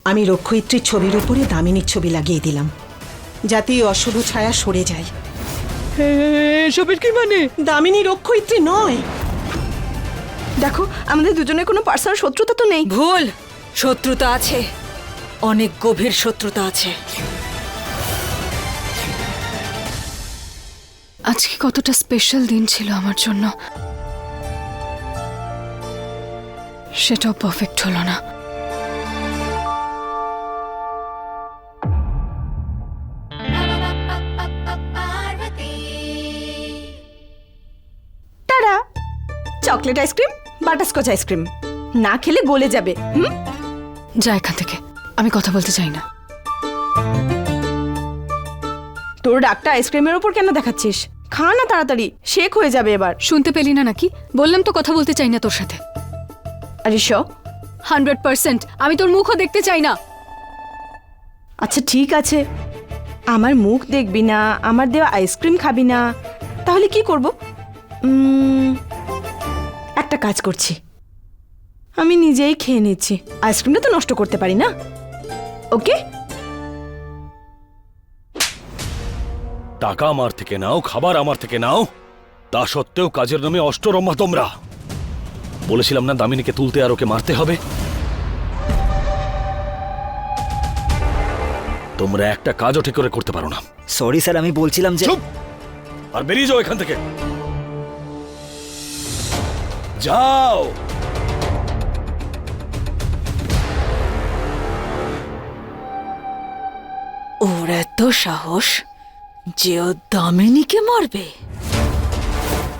আমি রক্ষয়িত্রীর ছবির উপরে দামিনীর ছবি লাগিয়ে দিলাম, যাতে এই অশুভ ছায়া সরে যায়। এসবের কি মানে? দামিনী রক্ষয়িত্রী নয়। দেখো, আমাদের দুজনের কোনো পার্সোনাল শত্রুতা তো নেই। ভুল, শত্রুতা আছে, অনেক গভীর শত্রুতা আছে। আজকে কতটা স্পেশাল দিন ছিল আমার জন্য, সেটাও পারফেক্ট হলো না। তারা চকলেট আইসক্রিম, বাটারস্কচ আইসক্রিম না খেলে গলে যাবে। যা এখান থেকে, আমি কথা বলতে চাই না। তোর ডাকটা আইসক্রিমের ওপর কেন দেখাচ্ছিস? খা না তাড়াতাড়ি, শেক হয়ে যাবে এবার। শুনতে পেলি না নাকি? বললাম তো কথা বলতে চাই না তোর সাথে। আরে 100% আমি তোর মুখও দেখতে চাই না। আচ্ছা ঠিক আছে, আমার মুখ দেখবি না, আমার দেওয়া আইসক্রিম খাবি না, তাহলে কি করব? একটা কাজ করছি, আমি নিজেই খেয়ে নিচ্ছি। আইসক্রিমটা তো নষ্ট করতে পারি না। ওকে? টাকা আমার থেকে নাও, খাবার আমার থেকে নাও, তা সত্ত্বেও কাজের নামে অষ্টরম্ভা তোমরা। বলেছিলাম না দামিনীকে তুলতে আর ওকে মারতে হবে। তোমরা একটা কাজও ঠিক করে করতে পারো না। সরি স্যার, আমি বলছিলাম যে চুপ! আর বেরিয়ে যাও এখান থেকে, যাও। ওর এত সাহস যে ও দামিনীকে মারবে,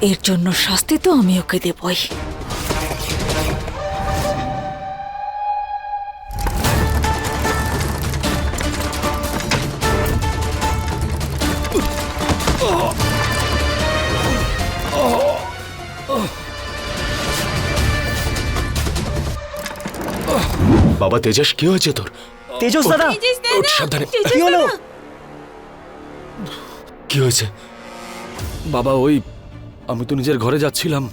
এর জন্য শাস্তি তো আমি ওকে দেবই। বাবা তেজস, কি হয়েছে তোর? তেজস দাদা, ওঠ, সাবধানে। কি হলো? কি হয়েছে? বাবা ওই আমি তো নিজের ঘরে যাচ্ছিলাম,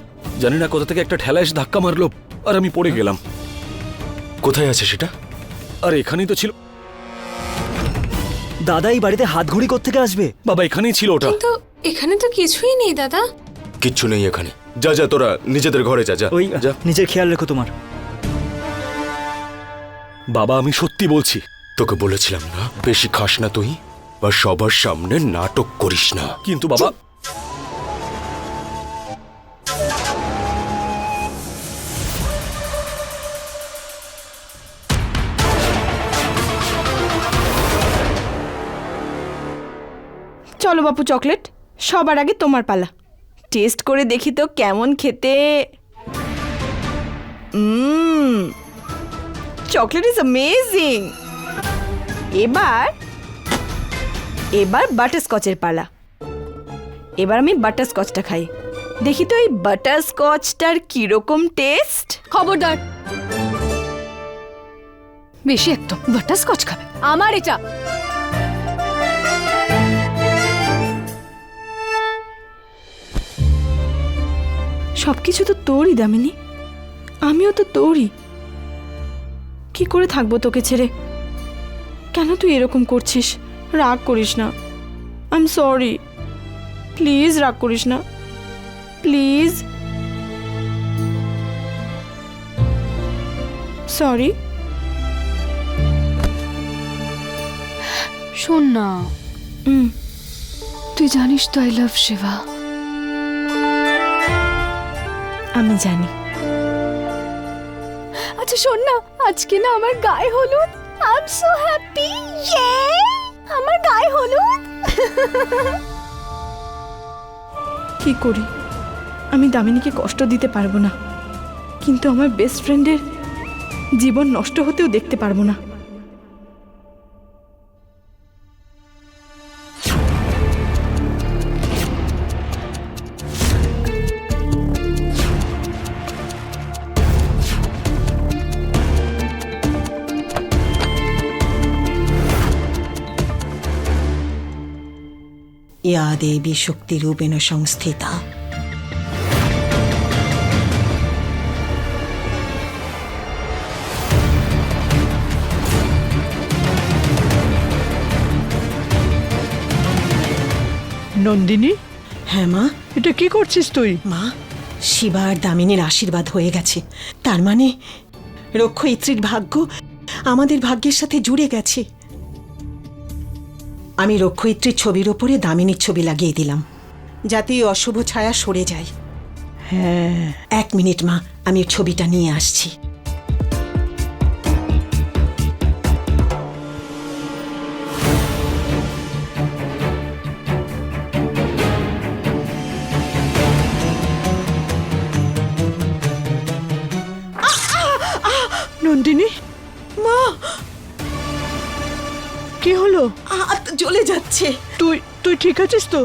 জানি না কোথা থেকে একটা ঠেলা এসে ধাক্কা মারলো আর আমি পড়ে গেলাম। কোথায় আছে সেটা? আর এখানেই তো ছিল। দাদা এই বাড়িতে হাত ঘড়ি কোত্থেকে আসবে? বাবা এখানেই ছিল ওটা। কিন্তু এখানে তো কিছুই নেই দাদা। কিচ্ছু নেই এখানে। যা যা, তোরা নিজেদের ঘরে যা। যা ওই যা। নিজের খেয়াল রেখো তোমার। বাবা আমি সত্যি বলছি, তোকে বলেছিলাম না বেশি খাস না তুই, বা সবার সামনে নাটক করিস না। কিন্তু বাবা চলো বাপু, চকলেট সবার আগে তোমার পালা। টেস্ট করে দেখি তো কেমন খেতে। Chocolate is amazing. এবার বাটারস্কচের পালা। এবার আমি বাটারস্কচটা খাই, দেখি তো এই বাটারস্কচটার কিরকম টেস্ট। খবরদার, বেশি একদম। বাটারস্কচ খাবে? আমার এটা। সবকিছু তো তোরই দামিনী, আমিও তো তোরই। কি করে থাকবো তোকে ছেড়ে? কেন তুই এরকম করছিস? রাগ করিস না, আই এম সরি। প্লিজ রাগ করিস না, প্লিজ। সরি। শোন না, তুই জানিস তো আই লাভ শিবা। আমি জানি। আচ্ছা শোন না, আজকে না আমার গায়ে হলুদ। I am so happy. আমার গায়ে হলুদ। কি করি? আমি দামিনীকে কষ্ট দিতে পারবো না, কিন্তু আমার বেস্ট ফ্রেন্ডের জীবন নষ্ট হতেও দেখতে পারবো না। या देवी शक्तिरूपेण संस्थिता নন্দিনী, হ্যাঁ মা। এটা কি করছিস তুই? মা, শিবা আর দামিনীর আশীর্বাদ হয়ে গেছে। তার মানে রক্ষয়িত্রীর ভাগ্য আমাদের ভাগ্যের সাথে জুড়ে গেছে। আমি রক্ষয়িত্রীর ছবির ওপরে দামিনীর ছবি লাগিয়ে দিলাম, যাতে এই অশুভ ছায়া সরে যায়। হ্যাঁ, 1 মিনিট মা, আমি ছবিটা নিয়ে আসছি। নন্দিনী, মা, কি হলো? হাত জ্বলে যাচ্ছে। তুই তুই ঠিক আছিস তো?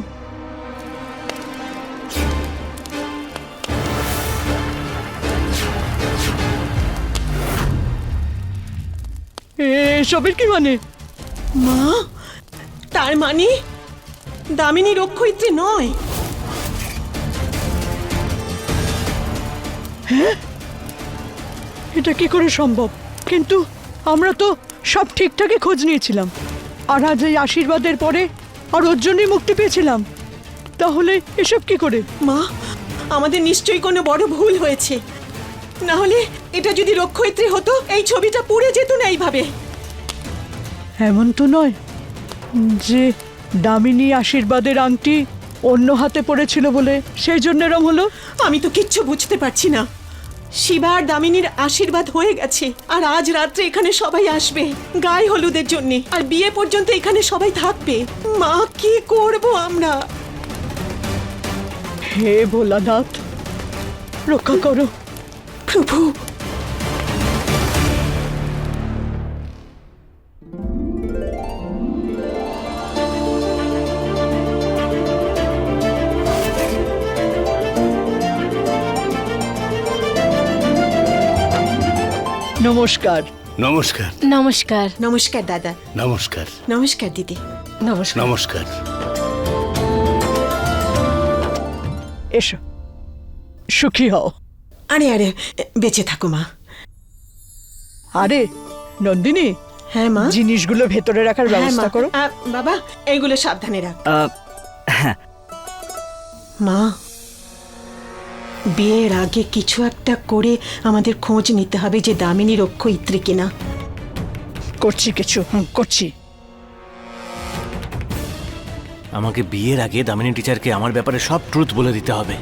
এসবের কি মানে? মা, তার মানে দামিনী রক্ষয়িত্রী নয়। এটা কি করে সম্ভব? কিন্তু আমরা তো সব ঠিকঠাকই খোঁজ নিয়েছিলাম, আর আজ এই আশীর্বাদের পরে আর ওর জন্যই মুক্তি পেয়েছিলাম। তাহলে এসব কি করে? মা, আমাদের নিশ্চয়ই কোনো বড় ভুল হয়েছে। না হলে এটা যদি রক্ষয়িত্রী হতো, এই ছবিটা পুড়ে যেত না এইভাবে। এমন তো নয় যে দামিনী আশীর্বাদের আংটি অন্য হাতে পড়েছিল বলে সেই জন্য এরম হলো। আমি তো কিচ্ছু বুঝতে পারছি না। শিবা আর দামিনীর আশীর্বাদ হয়ে গেছে, আর আজ রাত্রে এখানে সবাই আসবে গায়ে হলুদের জন্য, আর বিয়ে পর্যন্ত এখানে সবাই থাকবে। মা, কি করব আমরা? হে ভোলানাথ, রক্ষা করো প্রভু। নমস্কার। নমস্কার। নমস্কার। নমস্কার দাদা। নমস্কার। নমস্কার দিদি। নমস্কার। নমস্কার। এসো, সুখী হও। আরে আরে, বেঁচে থাকো মা। আরে নন্দিনী, হ্যাঁ মা। জিনিসগুলো ভেতরে রাখার হ্যাঁ, ব্যবস্থা মা। করো। বাবা, এইগুলো সাবধানে রাখ। হ্যাঁ, মা, বিয়ের আগে কিছু একটা করে আমাদের খোঁজ নিতে হবে যে দামিনী রক্ষয়িত্রী কিনা। করছি কিছু, করছি। আমাকে বিয়ের আগে দামিনী টিচারকে আমার ব্যাপারে সব ট্রুথ বলে দিতে হবে।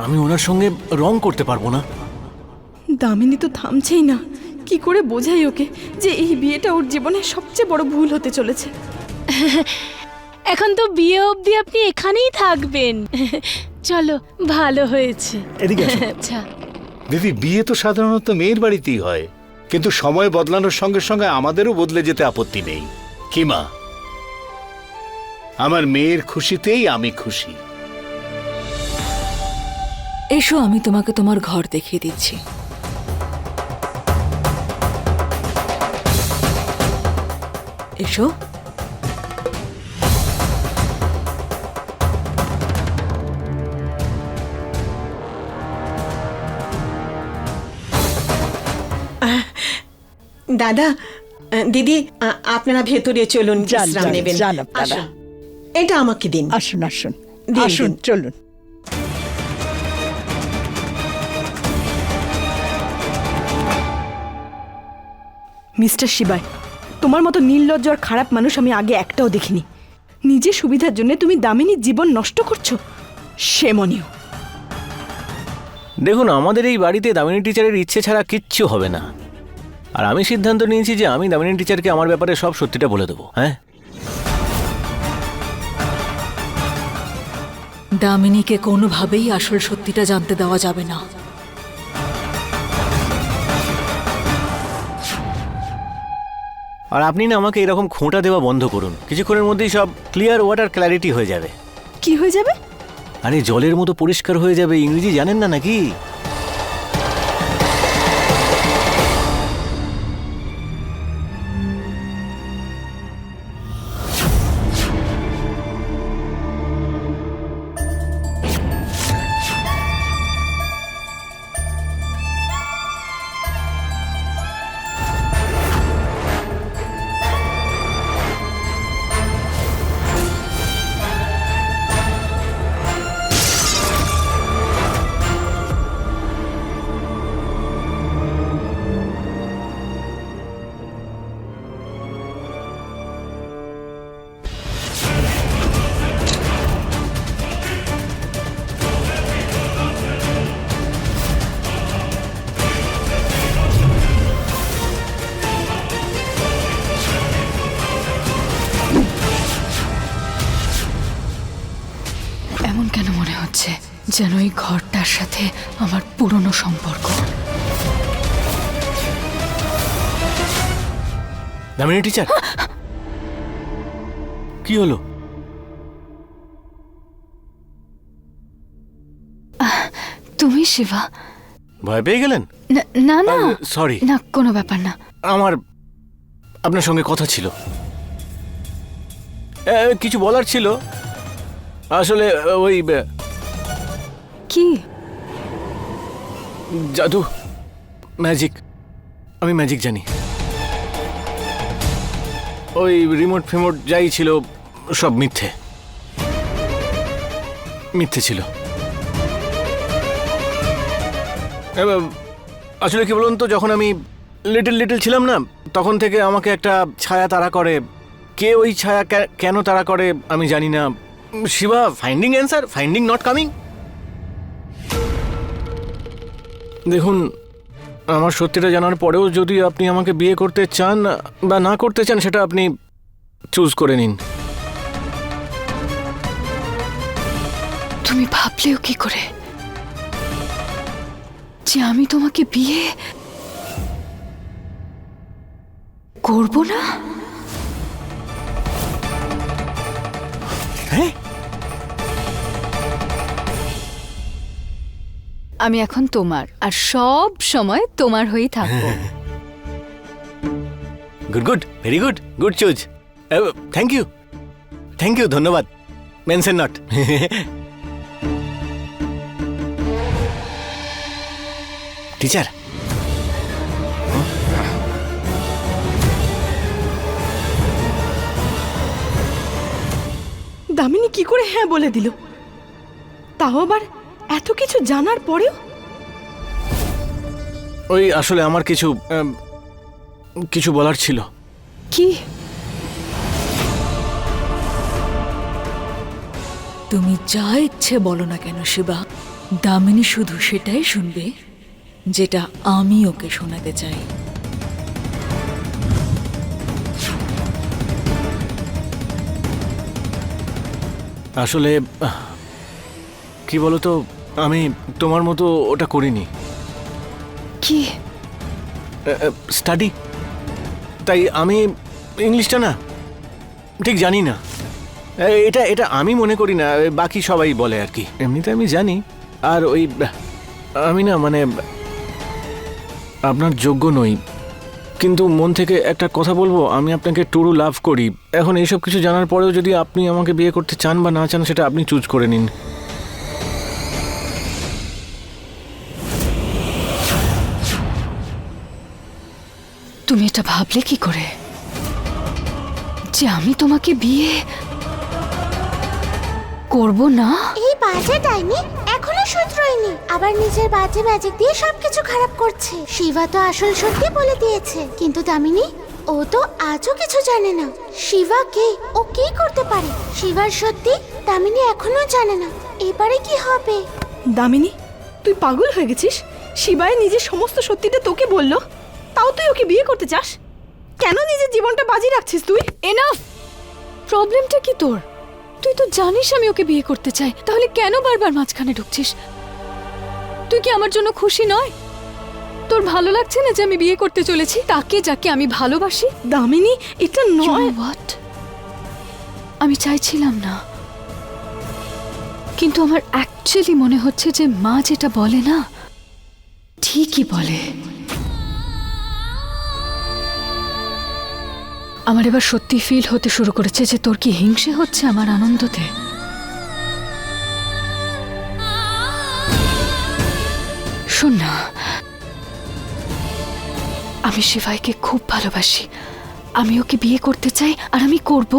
আমি ওনার সঙ্গে রং করতে পারবো না। দামিনী তো থামছেই না। কি করে বোঝাই ওকে যে এই বিয়েটা ওর জীবনের সবচেয়ে বড় ভুল হতে চলেছে? এখন তো বিয়ে অবধি আপনি এখানেই থাকবেন। চলো, ভালো হয়েছে। এদিকে আসো। আচ্ছা, দিদি, বিয়ে তো সাধারণত মেয়ের বাড়িতেই হয়, কিন্তু সময় বদলানোর সঙ্গে সঙ্গে আমাদেরও বদলে যেতে আপত্তি নেই। কি মা? আমার মেয়ের খুশিতেই আমি খুশি। এসো, আমি তোমাকে তোমার ঘর দেখিয়ে দিচ্ছি। এসো। দাদা, দিদি, আপনারা ভেতরে চলুন, যান, বিশ্রাম যান, নেবেন। যান আপনারা। আসুন, এটা আমাকে দিন। আসুন আসুন দিন, আসুন, দিন। চলুন। মিস্টার শিবাই, তোমার মতো নির্লজ্জ আর খারাপ মানুষ আমি আগে একটাও দেখিনি। নিজের সুবিধার জন্য তুমি দামিনীর জীবন নষ্ট করছো। সেমনীয়। দেখুন, আমাদের এই বাড়িতে দামিনী টিচারের ইচ্ছে ছাড়া কিচ্ছু হবে না। আর আমি সিদ্ধান্ত নিয়েছি যে আমি দামিনী টিচারকে আমার ব্যাপারে সব সত্যিটা বলে দেবো। হ্যাঁ, দামিনীকে কোনোভাবেই আসল সত্যিটা জানতে দেওয়া যাবে না। আর আপনি না আমাকে এরকম খোঁটা দেওয়া বন্ধ করুন। কিছুক্ষণের মধ্যেই সব ক্লিয়ার ওয়াটার ক্ল্যারিটি হয়ে যাবে। কি হয়ে যাবে? আরে জলের মতো পরিষ্কার হয়ে যাবে। ইংরেজি জানেন না নাকি? এমন কেন মনে হচ্ছে যেন এই ঘরটার সাথে আমার পুরনো সম্পর্ক? দামিনী টিচার, কি হলো? তুমি শিবা? ভয় পেয়ে গেলেন? না না সরি, না, কোনো ব্যাপার না। আমার আপনার সঙ্গে কথা ছিল, কিছু বলার ছিল আসলে। ওই কি? জাদু, ম্যাজিক, আমি ম্যাজিক জানি। ওই রিমোট ফিমোট যাই ছিল সব মিথ্যে মিথ্যে ছিল। আসলে কি বলুন তো, যখন আমি লিটল ছিলাম না, তখন থেকে আমাকে একটা ছায়া তাড়া করে। কে ওই ছায়া কেন তাড়া করে আমি জানি না। Shiva, finding answer, finding not coming. দেখুন, আমার সত্যিটা জানার পরেও যদি আপনি আমাকে বিয়ে করতে চান বা না করতে চান, সেটা আপনি চুজ করে নিন। তুমি ভাবলেও কি করে যে আমি তোমাকে বিয়ে করব না? হ্যাঁ, আমি এখন তোমার, আর সব সময় তোমার হয়েই থাকবো। Good, very good, good choose. Thank you, ধন্যবাদ। Mention not. টিচার, দামিনী কি করে হ্যাঁ বলে দিল? তাও আবার এত কিছু জানার পরেও? ওই আসলে আমার কিছু বলার ছিল। কি? তুমি যা ইচ্ছে বলো না কেন শিবা, দামিনী শুধু সেটাই শুনবে যেটা আমি ওকে শোনাতে চাই। আসলে কি বলতো, আমি তোমার মতো ওটা করিনি, কি? স্টাডি। তাই আমি ইংলিশটা না ঠিক জানি না। এটা আমি মনে করি না, বাকি সবাই বলে আর কি। এমনিতে আমি জানি। আর ওই আমি না, মানে আপনার যোগ্য নই, কিন্তু মন থেকে একটা কথা বলবো, আমি আপনাকে টুরু লাভ করি। এখন এইসব কিছু জানার পরেও যদি আপনি আমাকে বিয়ে করতে চান বা না চান, সেটা আপনি চুজ করে নিন। তুমি এটা ভাবলে কি করে যে আমি তোমাকে বিয়ে করব না? এই বাজে ডাইনি এখনো শুধরোয়নি, আবার নিজের বাজে ম্যাজিক দিয়ে সবকিছু খারাপ করছে। শিবা তো আসল সত্যি বলে দিয়েছে, কিন্তু দামিনী, ও তো আজও কিছু জানে না। শিবা কে, ও কি করতে পারে? শিবার সত্যি দামিনী এখনো জানে না। এবারে কি হবে? দামিনী, তুই পাগল হয়ে গেছিস? শিবাই নিজের সমস্ত সত্যিটা তোকে বললো, তাও তুই ওকে বিয়ে করতে চাস? কেন নিজের জীবনটা বাজি রাখছিস তুই? এনাফ! প্রবলেমটা কি তোর? তুই তো জানিস আমি ওকে বিয়ে করতে চাই, তাহলে কেন বারবার মাঝখানে ঢুকছিস? তুই কি আমার জন্য খুশি নয়? তোর ভালো লাগছে না যে আমি বিয়ে করতে চলেছি তাকে যাকে আমি ভালোবাসি? দামিনী, এটা নয়। হোয়াট? আমি চাইছিলাম না, কিন্তু আমার অ্যাকচুয়ালি মনে হচ্ছে যে মা যেটা বলে না, ঠিকই বলে। আমার এবার সত্যি ফিল হতে শুরু করেছে যে তোর কি হিংসে হচ্ছে আমার আনন্দতে। শোন না, আমি শিবাইকে খুব ভালোবাসি, আমি ওকে বিয়ে করতে চাই, আর আমি করব।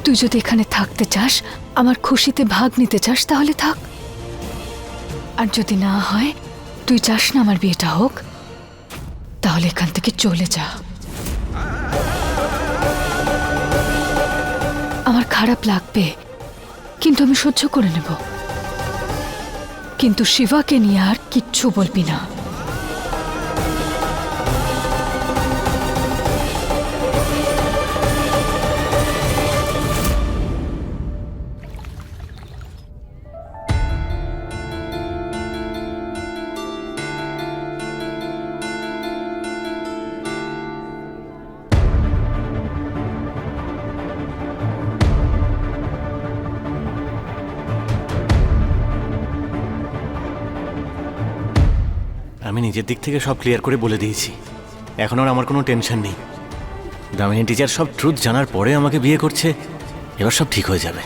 তুই যদি এখানে থাকতে চাস, আমার খুশিতে ভাগ নিতে চাস, তাহলে থাক। আর যদি না হয়, তুই চাস না আমার বিয়েটা হোক, তাহলে এখান থেকে চলে যা। আমার খারাপ লাগবে, কিন্তু আমি সহ্য করে নেব। কিন্তু শিবাকে নিয়ে আর কিচ্ছু বলবি না। আমি নিজের দিক থেকে সব ক্লিয়ার করে বলে দিয়েছি, এখন আর আমার কোনো টেনশন নেই। দামিনী টিচার সব ট্রুথ জানার পরে আমাকে বিয়ে করছে, এবার সব ঠিক হয়ে যাবে।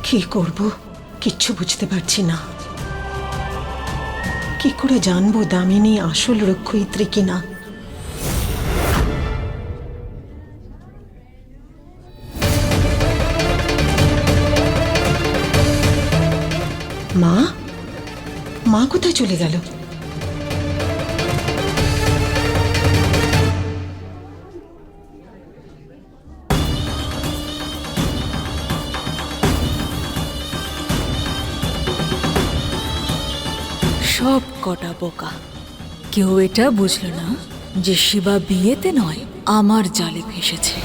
কি করব কিচ্ছু বুঝতে পারছি না। কি করে জানবো দামিনী আসল রক্ষয়িত্রী কিনা? মা, মা কোথায় চলে গেল? সব কটা বোকা, কেউ এটা বুঝলো না যে শিবা বিয়েতে নয় আমার জালে ফেসেছে।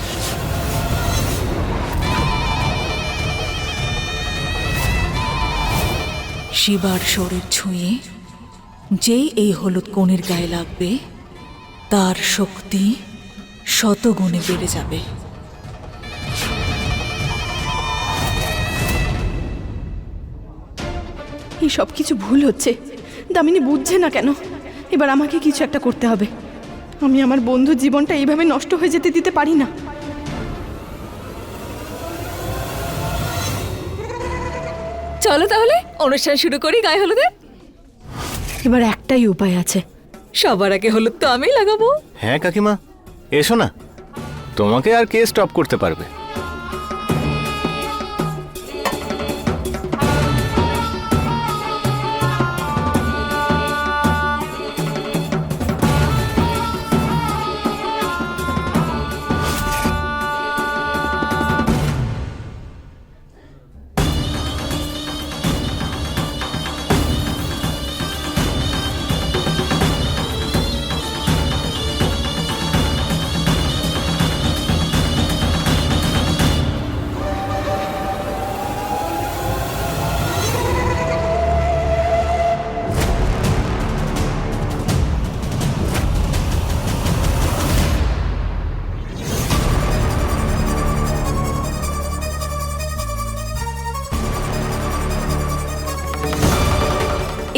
শিবার শরীর ছুঁয়ে যেই এই হলুদ কোণের গায়ে লাগবে তার শক্তি শতগুণে বেড়ে যাবে। এই সব কিছু ভুল হচ্ছে, দামিনী বুঝছে না কেন? এবার আমাকে কিছু একটা করতে হবে। আমি আমার বন্ধুর জীবনটা এইভাবে নষ্ট হয়ে যেতে দিতে পারি না। চলো তাহলে অনুষ্ঠান শুরু করি গায়ে হলুদে। এবার একটাই উপায় আছে, সবার আগে হলুদ তো আমিই লাগাবো। হ্যাঁ কাকিমা, এসো না, তোমাকে আর কে স্টপ করতে পারবে?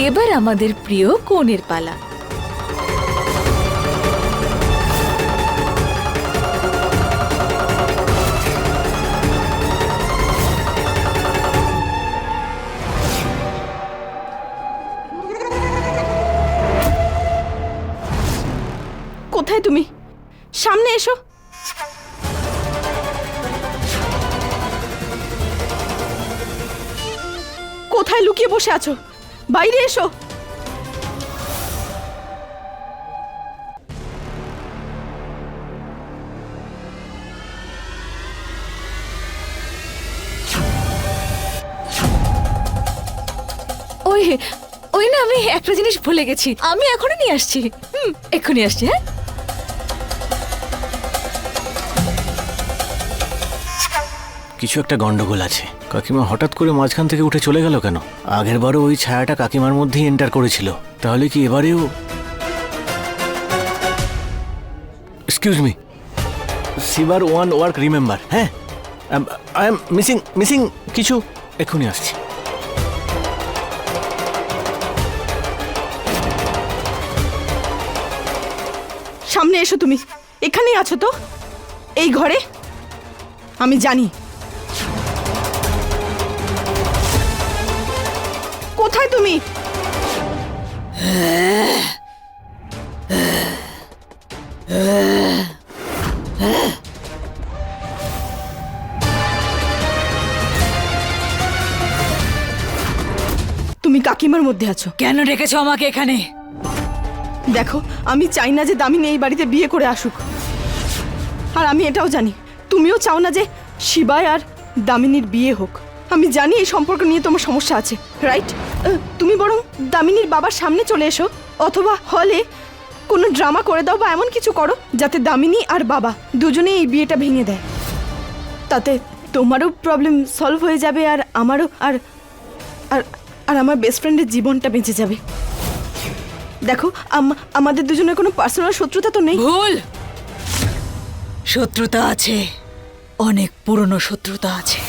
এবার আমাদের প্রিয় কনের পালা। কোথায় তুমি? সামনে এসো। কোথায় লুকিয়ে বসে আছো? বাইরে এসো। ওই ওই না, আমি একটা জিনিস ভুলে গেছি, আমি এখনই নিয়ে আসছি। এক্ষুনি আসছি। হ্যাঁ, কিছু একটা গন্ডগোল আছে। কাকিমা হঠাৎ করে মাঝখান থেকে উঠে চলে গেল কেন? আগের বারও ওই ছায়াটা কাকিমার মধ্যেই এন্টার করেছিল, তাহলে কি এবারেও? এক্সকিউজ মি, শিবার ওয়ান ওয়ার্ক রিমেম্বার। হ্যাঁ, আই এম মিসিং কিছু, এক্ষুনি আসছি। সামনে এসো। তুমি এখানেই আছো তো? এই ঘরে? আমি জানি। কোথায় তুমি? তুমি কাকিমার মধ্যে আছো। কেন রেখেছো আমাকে এখানে? দেখো, আমি চাই না যে দামিনী এই বাড়িতে বিয়ে করে আসুক। আর আমি এটাও জানি তুমিও চাও না যে শিবায় আর দামিনীর বিয়ে হোক। আমি জানি এই সম্পর্ক নিয়ে তোমার সমস্যা আছে, রাইট? তুমি বরং দামিনীর বাবার সামনে চলে এসো, অথবা হলে কোনো ড্রামা করে দাও বা এমন কিছু করো যাতে দামিনী আর বাবা দুজনেই এই বিয়েটা ভেঙে দেয়। তাতে তোমারও প্রবলেম সলভ হয়ে যাবে আর আমারও, আর আর আর আমার বেস্ট ফ্রেন্ডের জীবনটা বেঁচে যাবে। দেখো, আমাদের দুজনের কোনো পার্সোনাল শত্রুতা তো নেই। ভুল। শত্রুতা আছে, অনেক পুরনো শত্রুতা আছে।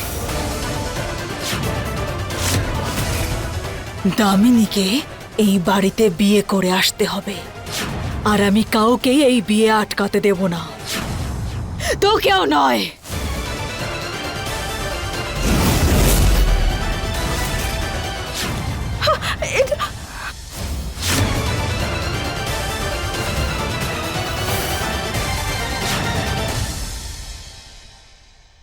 দামিনীকে এই বাড়িতে বিয়ে করে আসতে হবে, আর আমি কাউকেই এই বিয়ে আটকাতে দেব না, তো কেউ নয়।